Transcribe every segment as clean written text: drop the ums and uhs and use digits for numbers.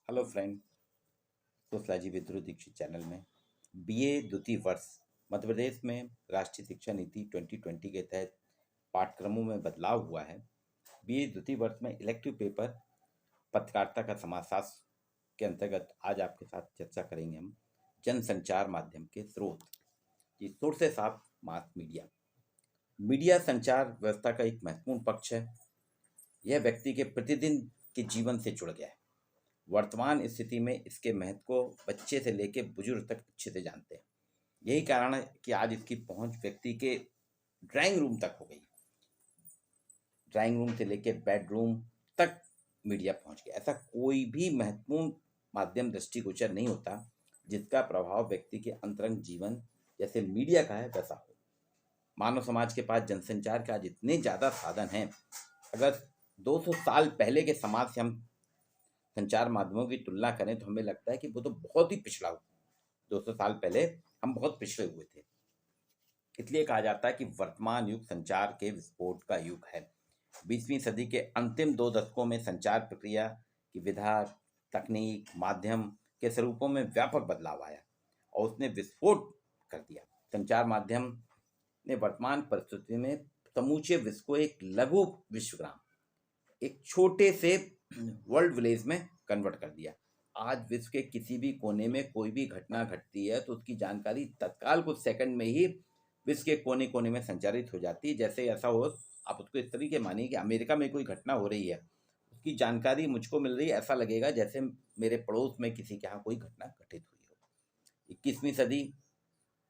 Hello friend. Sociology with Dhruv Dikshit channel में BA द्वितीय वर्ष मध्य प्रदेश में राष्ट्रीय शिक्षा नीति 2020 के तहत पाठ्यक्रमों में बदलाव हुआ है। बीए द्वितीय वर्ष में इलेक्टिव पेपर पत्रकारिता का समाजशास्त्र के अंतर्गत आज आपके साथ चर्चा करेंगे हम जनसंचार माध्यम के स्रोत। ये sources of mass media. Media संचार व्यवस्था का एक महत्वपूर्ण पक्ष है। यह व्यक्ति के प्रतिदिन के जीवन से जुड़ गया है। वर्तमान स्थिति में इसके महत्व को बच्चे से लेकर बुजुर्ग तक अच्छे से जानते हैं। यही कारण है कि आज इसकी पहुंच व्यक्ति के ड्राइंग रूम तक हो गई। ड्राइंग रूम से लेकर बेडरूम तक मीडिया पहुंच गया। ऐसा कोई भी महत्वपूर्ण माध्यम दृष्टिगोचर नहीं होता जिसका प्रभाव व्यक्ति के अंतरंग जीवन जैसे मीडिया का है वैसा हो। मानव समाज के पास जनसंचार के आज इतने ज़्यादा साधन हैं। अगर 200 साल पहले के समाज से हम संचार माध्यमों की तुलना करें तो हमें लगता है कि वो तो बहुत ही पिछड़ा हुआ। 200 साल पहले हम बहुत पिछड़े हुए थे। इसलिए कहा जाता है कि वर्तमान युग संचार के विस्फोट का युग है। 20वीं सदी के अंतिम 2 दशकों में संचार प्रक्रिया की विधा, तकनीक, माध्यम के स्वरूपों में व्यापक बदलाव आया और उसने विस्फोट कर दिया। संचार माध्यम ने वर्तमान परिस्थिति में समूचे विश्व को एक लघु विश्वग्राम, एक छोटे से वर्ल्ड विलेज में कन्वर्ट कर दिया। आज विश्व के किसी भी कोने में कोई भी घटना घटती है तो उसकी जानकारी तत्काल कुछ सेकंड में ही विश्व के कोने कोने में संचारित हो जाती है। जैसे ऐसा हो, आप उसको इस तरीके मानिए कि अमेरिका में कोई घटना हो रही है, उसकी जानकारी मुझको मिल रही है, ऐसा लगेगा जैसे मेरे पड़ोस में किसी के यहाँ कोई घटना घटित हुई हो। 21वीं सदी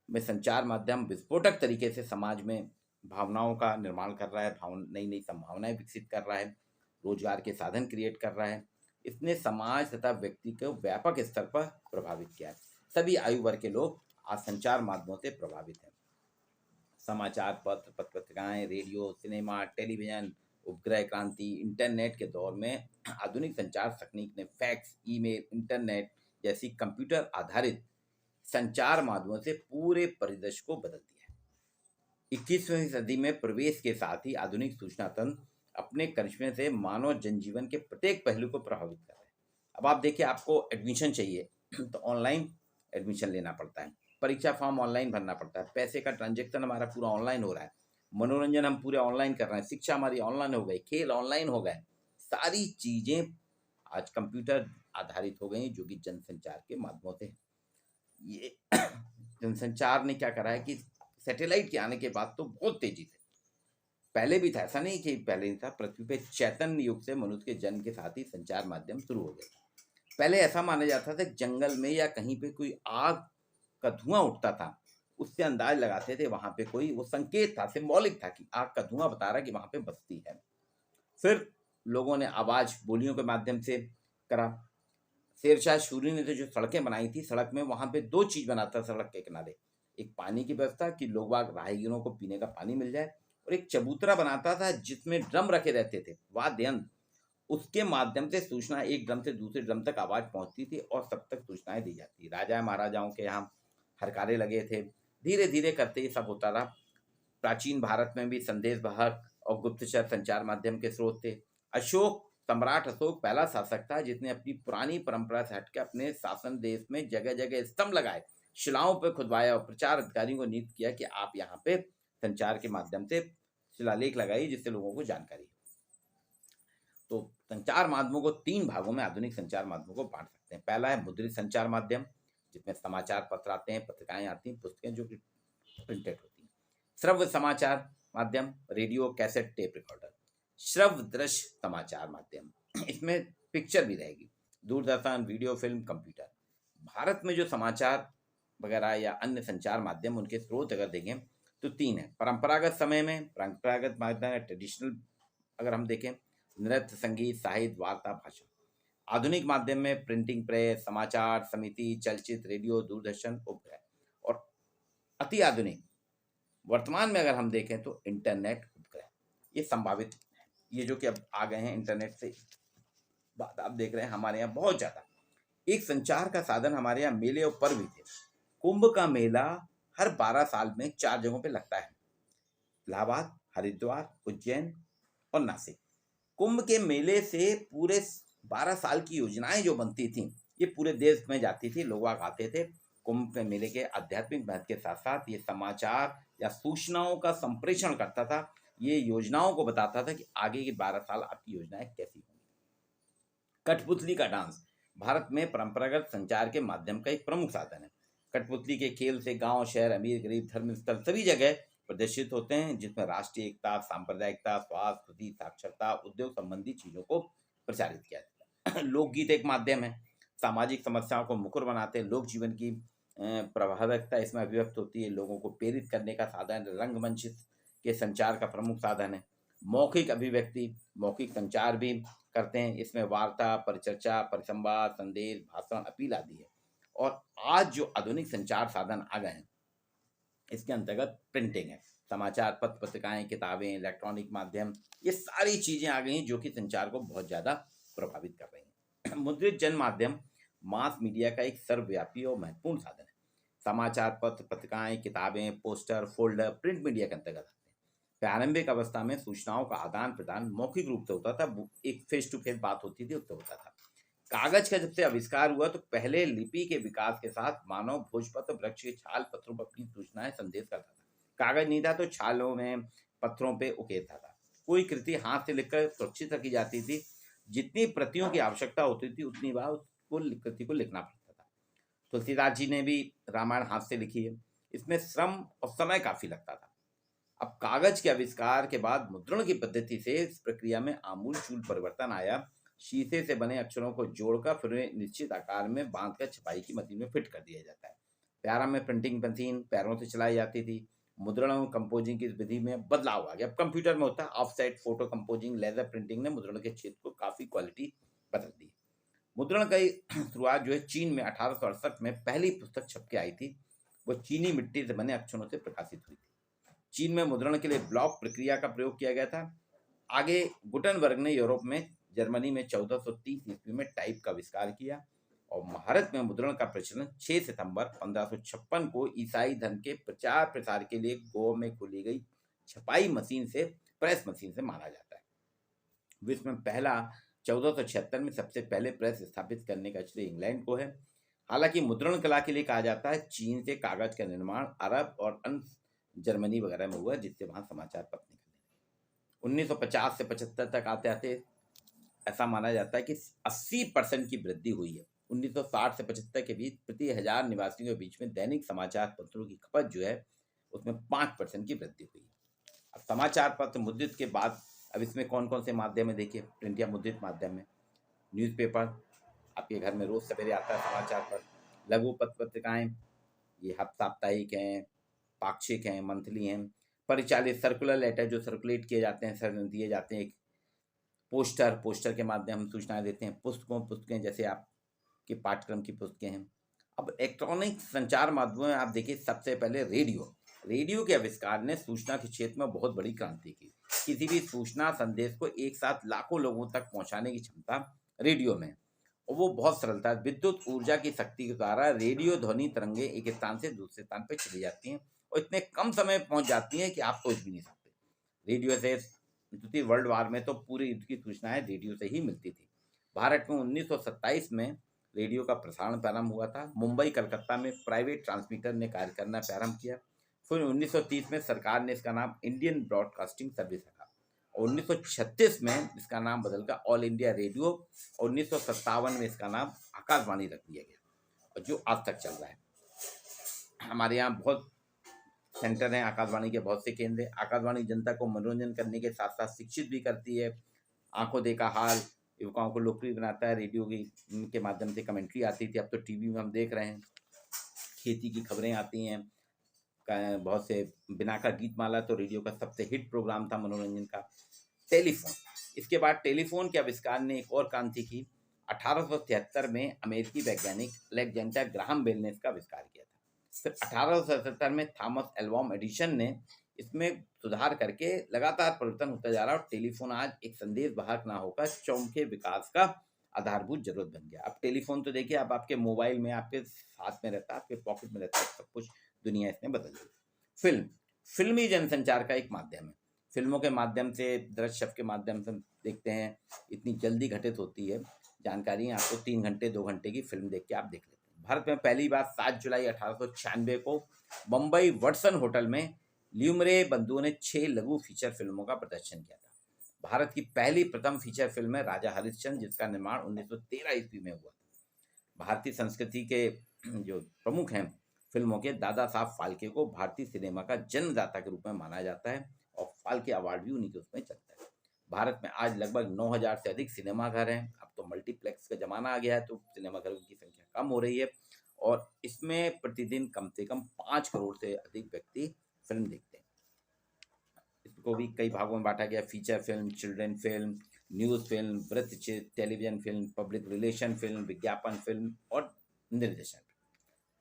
में संचार माध्यम विस्फोटक तरीके से समाज में भावनाओं का निर्माण कर रहा है, नई नई संभावनाएं विकसित कर रहा है, रोजगार के साधन क्रिएट कर रहा है। इसने समाज तथा व्यक्ति को व्यापक स्तर पर प्रभावित किया है। सभी आयु वर्ग के लोग आज संचार माध्यमों से प्रभावित हैं। समाचार पत्र, पत्रिकाएं, रेडियो, सिनेमा, टेलीविजन, उपग्रह क्रांति, इंटरनेट के दौर में आधुनिक संचार तकनीक ने फैक्स, ईमेल, इंटरनेट जैसी कंप्यूटर आधारित संचार माध्यमों से पूरे परिदृश्य को बदल दिया है। 21वीं सदी में प्रवेश के साथ ही आधुनिक सूचना तंत्र अपने करिश्मे से मानव जनजीवन के प्रत्येक पहलू को प्रभावित कर रहे हैं। अब आप देखिए, आपको एडमिशन चाहिए तो ऑनलाइन एडमिशन लेना पड़ता है, परीक्षा फॉर्म ऑनलाइन भरना पड़ता है, पैसे का ट्रांजेक्शन हमारा पूरा ऑनलाइन हो रहा है, मनोरंजन हम पूरे ऑनलाइन कर रहे हैं, शिक्षा हमारी ऑनलाइन हो गई, खेल ऑनलाइन हो गए। सारी चीज़ें आज कंप्यूटर आधारित हो गई, जो कि जनसंचार के माध्यमों से। ये जनसंचार ने क्या करा है कि सैटेलाइट के आने के बाद तो बहुत तेजी से, पहले भी था, ऐसा नहीं कि पहले नहीं था, पृथ्वी पे चैतन्य युग से मनुष्य के जन्म के साथ ही संचार माध्यम शुरू हो गए। पहले ऐसा माना जाता था कि जंगल में या कहीं पे कोई आग का धुआं उठता था, उससे अंदाज लगाते थे वहां पे कोई, वो संकेत था, सिंबॉलिक था कि आग का धुआं बता रहा है कि वहां पे बस्ती है। फिर लोगों ने आवाज बोलियों के माध्यम से करा। शेरशाह सूरी ने तो जो सड़कें बनाई थी, सड़क में वहां पे 2 चीज बनाता सड़क के किनारे, एक पानी की व्यवस्था कि लोग बाग राहगीरों को पीने का पानी मिल जाए, और एक चबूतरा बनाता था जिसमें ड्रम रखे रहते थे, वाद्य यंत्र, उसके माध्यम से सूचना एक ड्रम से दूसरे ड्रम तक आवाज पहुंचती थी और सब तक सूचनाएं दी जाती। राजा महाराजाओं के यहाँ हरकारे लगे थे। धीरे धीरे करते ये सब होता रहा। प्राचीन भारत में भी संदेश वाहक और गुप्तचर संचार माध्यम के स्रोत थे। सम्राट अशोक पहला शासक था जिसने अपनी पुरानी परंपरा से हटकर अपने शासन देश में जगह जगह स्तंभ लगाए, शिलाओं पर खुदवाया और प्रचार अधिकारियों को नियुक्त किया कि आप यहाँ पे संचार के माध्यम से शिलालेख लगाइए जिससे लोगों को जानकारी हो। तो संचार माध्यमों को 3 भागों में आधुनिक संचार माध्यमों को बांट सकते हैं। पहला है मुद्रित संचार माध्यम, जिसमें समाचार पत्र आते हैं, पत्रिकाएं आती हैं, पुस्तकें जो कि प्रिंटेड होती हैं। श्रव्य समाचार माध्यम, रेडियो, कैसेट, टेप रिकॉर्डर। श्रव्य दृश्य समाचार माध्यम, इसमें पिक्चर भी रहेगी, Doordarshan, video, film, computer. Bharat में जो समाचार वगैरह या अन्य संचार माध्यम, उनके स्रोत अगर देखें तो 3 है। परंपरागत समय में, परंपरागत माध्यम ट्रेडिशनल अगर हम देखें, नृत्य, संगीत, साहित्य, वार्ता, भाषण। आधुनिक माध्यम में प्रिंटिंग प्रेस, समाचार समिति, चलचित्र, रेडियो, दूरदर्शन, उपग्रह। और अति आधुनिक वर्तमान में अगर हम देखें तो इंटरनेट, उपग्रह। ये संभावित है, ये जो कि अब आ गए हैं इंटरनेट से बात आप देख रहे हैं हमारे यहाँ बहुत ज्यादा। एक संचार का साधन हमारे यहाँ मेले और पर्व भी थे। कुंभ का मेला हर 12 साल में 4 जगहों पे लगता है, इलाहाबाद, हरिद्वार, उज्जैन और नासिक। कुंभ के मेले से पूरे 12 साल की योजनाएं जो बनती थी ये पूरे देश में जाती थी, लोग आते थे। कुंभ के मेले के आध्यात्मिक महत्व के साथ साथ ये समाचार या सूचनाओं का संप्रेषण करता था, ये योजनाओं को बताता था कि आगे के 12 साल आपकी योजनाएं कैसी होंगी। कठपुतली का डांस भारत में परंपरागत संचार के माध्यम का एक प्रमुख साधन है। कठपुतली के खेल से गांव, शहर, अमीर, गरीब, धर्म स्थल सभी जगह प्रदर्शित होते हैं, जिसमें राष्ट्रीय एकता, सांप्रदायिकता, स्वास्थ्य, कृषि, साक्षरता, उद्योग संबंधी चीजों को प्रचारित किया जाता है। लोकगीत एक माध्यम है, सामाजिक समस्याओं को मुखर बनाते हैं। लोक जीवन की प्रभावकता इसमें अभिव्यक्त होती है, लोगों को प्रेरित करने का साधन, रंगमंच के संचार का प्रमुख साधन है। मौखिक अभिव्यक्ति, मौखिक संचार भी करते हैं, इसमें वार्ता, परिचर्चा, परिसंवाद, संदेश, भाषण, अपील आदि है। और आज जो आधुनिक संचार साधन आ गए हैं इसके अंतर्गत प्रिंटिंग है, समाचार पत्र, पत्रिकाएं, किताबें, इलेक्ट्रॉनिक माध्यम, ये सारी चीजें आ गई हैं जो कि संचार को बहुत ज्यादा प्रभावित कर रही हैं। मुद्रित जन माध्यम मास मीडिया का एक सर्वव्यापी और महत्वपूर्ण साधन है। समाचार पत्र, पत्रिकाएं, किताबें, पोस्टर, फोल्डर प्रिंट मीडिया के अंतर्गत आते हैं। प्रारंभिक अवस्था में सूचनाओं का आदान प्रदान मौखिक रूप से होता था, एक फेस टू फेस बात होती थी, उससे होता था। कागज का जब से आविष्कार हुआ तो पहले लिपि के विकास के साथ मानव भोजपत्र वृक्ष के छाल पत्रों पर अपनी सूचनाएं संदेश करता था। कागज नहीं था तो छालों में, पत्थरों पे उकेरता था। कोई कृति हाथ से लिखकर सुरक्षित रखी जाती थी, जितनी प्रतियों की आवश्यकता होती थी उतनी बार उसको कृति को लिखना पड़ता था। तुलसीदास जी ने भी रामायण हाथ से लिखी है, इसमें श्रम और समय काफी लगता था। अब कागज के आविष्कार के बाद मुद्रण की पद्धति से इस प्रक्रिया में आमूलचूल परिवर्तन आया। शीशे से बने अक्षरों को जोड़कर फिर निश्चित आकार में बांधकर छपाई की मशीन में फिट कर दिया जाता है। प्रारंभ में प्रिंटिंग मशीन पैरों से चलाई जाती थी। मुद्रण और कंपोजिंग की विधि में बदलाव आ गया, अब कंप्यूटर में होता है। Offset, photo composing, laser printing ने मुद्रण के क्षेत्र को काफी क्वालिटी बदल दी। मुद्रण की शुरुआत जो है चीन में 1868 में पहली पुस्तक छप के आई थी, वो चीनी मिट्टी से बने अक्षरों से प्रकाशित हुई थी। चीन में मुद्रण के लिए ब्लॉक प्रक्रिया का प्रयोग किया गया था। आगे गुटनबर्ग ने यूरोप में, जर्मनी में 1430 ईस्वी में टाइप का आविष्कार किया और भारत में मुद्रण का प्रचलन 6 सितंबर 1556 को ईसाई धर्म के प्रचार प्रसार के लिए गोवा में खोली गई छपाई मशीन से, प्रेस मशीन से माना जाता है। विश्व में पहला 1476 में सबसे पहले प्रेस स्थापित करने का श्रेय इंग्लैंड को है। हालांकि मुद्रण कला के लिए कहा जाता है चीन से कागज का निर्माण अरब और अन्य जर्मनी वगैरह में हुआ, जिससे वहां समाचार पत्र निकले। 1950 से 75 तक आते आते ऐसा माना जाता है कि 80% की वृद्धि हुई है। 1960 से 75 के बीच प्रति 1000 निवासियों के बीच में दैनिक समाचार पत्रों की खपत जो है उसमें 5% की वृद्धि हुई है। अब समाचार पत्र मुद्रित के बाद अब इसमें कौन कौन से माध्यम है देखिए। प्रिंट या मुद्रित माध्यम में न्यूज़पेपर, आपके घर में रोज सवेरे आता है समाचार पत्र। लघु पत्र पत्रिकाएं, ये साप्ताहिक हैं, पाक्षिक हैं, मंथली हैं। परिचालित सर्कुलर लेटर जो सर्कुलेट किए जाते हैं, दिए जाते हैं। पोस्टर के माध्यम हम सूचनाएं देते हैं। पुस्तकें जैसे आपके पाठ्यक्रम की पुस्तकें हैं। अब इलेक्ट्रॉनिक संचार माध्यमों में आप देखिए, सबसे पहले रेडियो के आविष्कार ने सूचना के क्षेत्र में बहुत बड़ी क्रांति की। किसी भी सूचना संदेश को एक साथ लाखों लोगों तक पहुंचाने की क्षमता रेडियो में, और वो बहुत सरलता है। विद्युत ऊर्जा की शक्ति के द्वारा रेडियो ध्वनि तरंगे एक स्थान से दूसरे स्थान पर चली जाती हैं और इतने कम समय में पहुंच जाती हैं कि आप सोच भी नहीं सकते। रेडियो से द्वितीय वर्ल्ड वार में तो पूरी युद्ध की सूचनाएं रेडियो से ही मिलती थी। भारत में 1927 में रेडियो का प्रसारण प्रारंभ हुआ था। मुंबई, कलकत्ता में प्राइवेट ट्रांसमीटर ने कार्य करना प्रारंभ किया। फिर 1930 में सरकार ने इसका नाम इंडियन ब्रॉडकास्टिंग सर्विस रखा और 1936 में इसका नाम बदलकर ऑल इंडिया रेडियो और 1957 में इसका नाम आकाशवाणी रख दिया गया और जो आज तक चल रहा है। हमारे यहाँ बहुत सेंटर हैं, आकाशवाणी के बहुत से केंद्र हैं। आकाशवाणी जनता को मनोरंजन करने के साथ साथ शिक्षित भी करती है। आंखों देखा हाल युवकों को लोकप्रिय बनाता है। रेडियो के माध्यम से कमेंट्री आती थी, अब तो टीवी में हम देख रहे हैं। खेती की खबरें आती हैं, बहुत से बिना का गीतमाला तो रेडियो का सबसे हिट प्रोग्राम था मनोरंजन का। टेलीफोन, इसके बाद टेलीफोन के आविष्कार ने एक और क्रांति की। 1873 में अमेरिकी वैज्ञानिक अलेक्जेंडर ग्राहम बेल ने इसका आविष्कार किया था। फिर 1877 में थॉमस एल्वा एडिसन ने इसमें सुधार करके लगातार परिवर्तन होता जा रहा है और टेलीफोन आज एक संदेश वाहक ना होकर चौमुखी विकास का आधारभूत जरूरत बन गया। अब टेलीफोन तो देखिए, आप आपके मोबाइल में, आपके हाथ में रहता है, आपके पॉकेट में रहता है, सब कुछ दुनिया इसने बदल दी। फिल्मी जनसंचार का एक माध्यम है। फिल्मों के माध्यम से, दृश्य के माध्यम से देखते हैं, इतनी जल्दी घटित होती है। जानकारी है आपको, 3 घंटे 2 घंटे की फिल्म देख के आप देख लेते हैं। भारत में पहली बार 7 जुलाई 1896 को मुंबई वाटसन होटल में ल्यूमरे बंधुओं ने 6 लघु फीचर फिल्मों का प्रदर्शन किया था। भारत की पहली प्रथम फीचर फिल्म है राजा हरिश्चंद्र, जिसका निर्माण 1913 ईस्वी में हुआ। भारतीय संस्कृति के जो प्रमुख हैं फिल्मों के, दादा साहब फाल्के को भारतीय सिनेमा का जन्मदाता के रूप में माना जाता है और फाल्के अवार्ड भी उन्हीं के उसमें चलता है। भारत में आज लगभग 9,000 से अधिक सिनेमा घर हैं। अब तो मल्टीप्लेक्स का जमाना आ गया है, तो सिनेमा घरों की संख्या कम हो रही है और इसमें प्रतिदिन कम से कम 5 करोड़ से अधिक व्यक्ति फिल्म देखते हैं। इसको भी कई भागों में बांटा गया: feature film, children film, news film, वृत्तचित्र, television film, public relation film, विज्ञापन फिल्म और निर्देशन।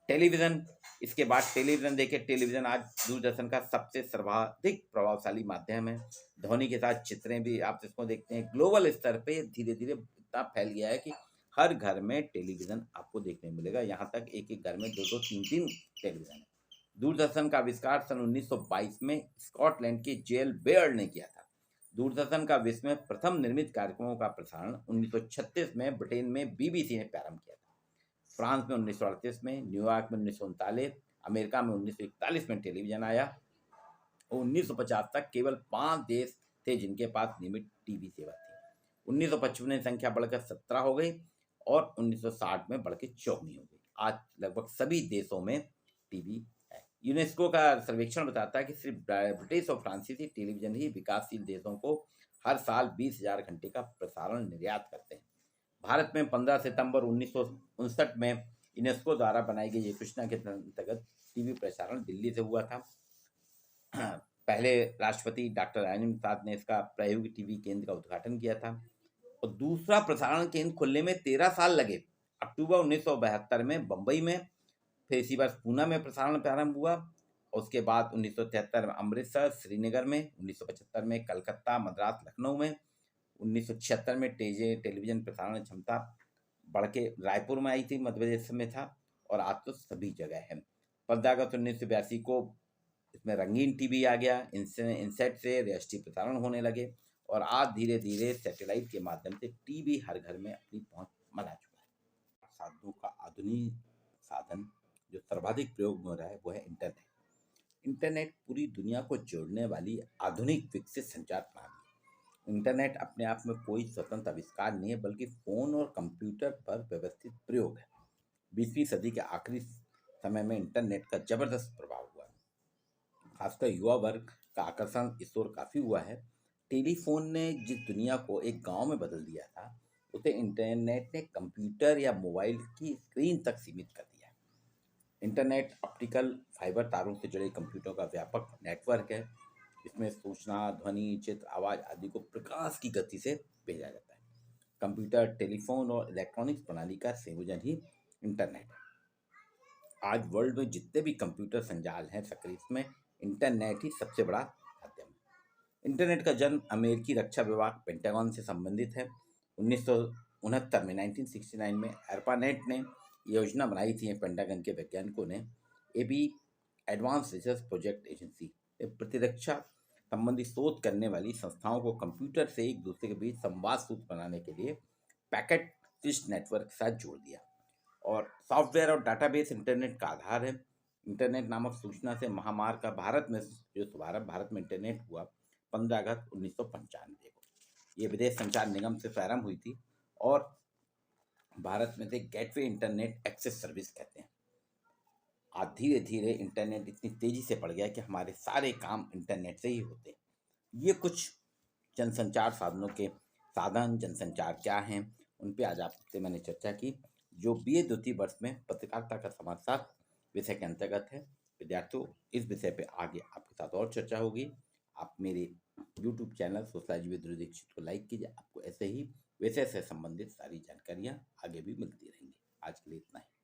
टेलीविज़न, इसके बाद टेलीविज़न देखिए, टेलीविज़न आज दूरदर्शन का सबसे सर्वाधिक प्रभावशाली माध्यम है। ध्वनि के साथ चित्रें भी आप इसको देखते हैं। ग्लोबल स्तर पे धीरे-धीरे इतना फैल गया है कि हर घर में टेलीविज़न आपको देखने मिलेगा। यहाँ तक एक-एक घर में 2-2, 3-3 टेलीविज़न है। दूरदर्शन का आविष्कार सन 1922 में स्कॉटलैंड के जेल बेयर्ड ने किया था। दूरदर्शन का विश्व में प्रथम निर्मित कार्यक्रमों का प्रसारण 1936 में ब्रिटेन में बीबीसी ने प्रारंभ किया था। फ्रांस में 1938 में, न्यूयॉर्क में 1939, अमेरिका में 1941 में टेलीविजन आया और 1950 तक केवल 5 देश थे जिनके पास नियमित टीवी सेवा थी। 1955 में संख्या बढ़कर 17 हो गई और 1960 में बढ़ के 54 हो गई। आज लगभग सभी देशों में टीवी है। यूनेस्को का सर्वेक्षण बताता है कि सिर्फ ब्रिटिश और फ्रांसीसी टेलीविजन ही विकासशील देशों को हर साल 20,000 घंटे का प्रसारण निर्यात करते हैं। भारत में 15 सितंबर 1959 में यूनेस्को द्वारा बनाई गई एक योजना के अंतर्गत टीवी प्रसारण दिल्ली से हुआ था। पहले राष्ट्रपति डॉक्टर राजेंद्र प्रसाद ने इसका प्रायोगिक टीवी केंद्र का उद्घाटन किया था और दूसरा प्रसारण केंद्र खुलने में 13 साल लगे। अक्टूबर 1972 में बम्बई में, फिर इसी वर्ष पूना में प्रसारण प्रारंभ हुआ और उसके बाद 1973 में अमृतसर, श्रीनगर में, 1975 में कलकत्ता, मद्रास, लखनऊ में, 1976 में टेलीविजन प्रसारण क्षमता बढ़ के रायपुर में आई थी, मध्य प्रदेश में था और आज तो सभी जगह है। 15 अगस्त 1982 को इसमें रंगीन टीवी आ गया। इनसेट से राष्ट्रीय प्रसारण होने लगे और आज धीरे धीरे सैटेलाइट के माध्यम से टीवी हर घर में अपनी पहुंच बना चुका है। साधनों का आधुनिक साधन जो सर्वाधिक प्रयोग में हो रहा है वो है इंटरनेट। इंटरनेट पूरी दुनिया को जोड़ने वाली आधुनिक विकसित संचार प्रणाली। इंटरनेट अपने आप में कोई स्वतंत्र आविष्कार नहीं है, बल्कि फ़ोन और कंप्यूटर पर व्यवस्थित प्रयोग है। 20वीं सदी के आखिरी समय में इंटरनेट का जबरदस्त प्रभाव हुआ, खासकर युवा वर्ग का आकर्षण इस ओर काफ़ी हुआ है। टेलीफोन ने जिस दुनिया को एक गांव में बदल दिया था, उसे इंटरनेट ने कंप्यूटर या मोबाइल की स्क्रीन तक सीमित कर दिया। इंटरनेट ऑप्टिकल फाइबर तारों से जुड़े कंप्यूटरों का व्यापक नेटवर्क है। इसमें सूचना, ध्वनि, चित्र, आवाज़ आदि को प्रकाश की गति से भेजा जाता है। कंप्यूटर, टेलीफोन और इलेक्ट्रॉनिक्स प्रणाली का संयोजन ही इंटरनेट है। आज वर्ल्ड में जितने भी कंप्यूटर संजाल हैं सक्रिय, इसमें इंटरनेट ही सबसे बड़ा माध्यम है। इंटरनेट का जन्म अमेरिकी रक्षा विभाग पेंटागन से संबंधित है। 1969 में 1969 में ARPANET ने योजना बनाई थी। पेंटागन के वैज्ञानिकों ने AB advance research project agency, प्रतिरक्षा संबंधी शोध करने वाली संस्थाओं को कंप्यूटर से एक दूसरे के बीच संवाद सूत्र बनाने के लिए पैकेट स्विच नेटवर्क के साथ जोड़ दिया। और सॉफ्टवेयर और डाटाबेस इंटरनेट का आधार है। इंटरनेट नामक सूचना से महामार्ग का भारत में जो शुभारंभ भारत में इंटरनेट हुआ 15 अगस्त 1995 को। ये विदेश संचार निगम से प्रारंभ हुई थी और भारत में से गेटवे इंटरनेट एक्सेस सर्विस कहते हैं। आज धीरे धीरे इंटरनेट इतनी तेज़ी से बढ़ गया कि हमारे सारे काम इंटरनेट से ही होते हैं। ये कुछ जनसंचार साधनों के साधन, जनसंचार क्या हैं, उन पे आज आपसे मैंने चर्चा की, जो BA द्वितीय वर्ष में पत्रकारिता का समाजशास्त्र विषय के अंतर्गत है। विद्यार्थियों, इस विषय पे आगे आपके साथ और चर्चा होगी। आप मेरे YouTube channel sociology with Dhruv Dixit को लाइक कीजिए। आपको ऐसे ही विषय से संबंधित सारी जानकारियाँ आगे भी मिलती रहेंगी। आज के लिए इतना ही।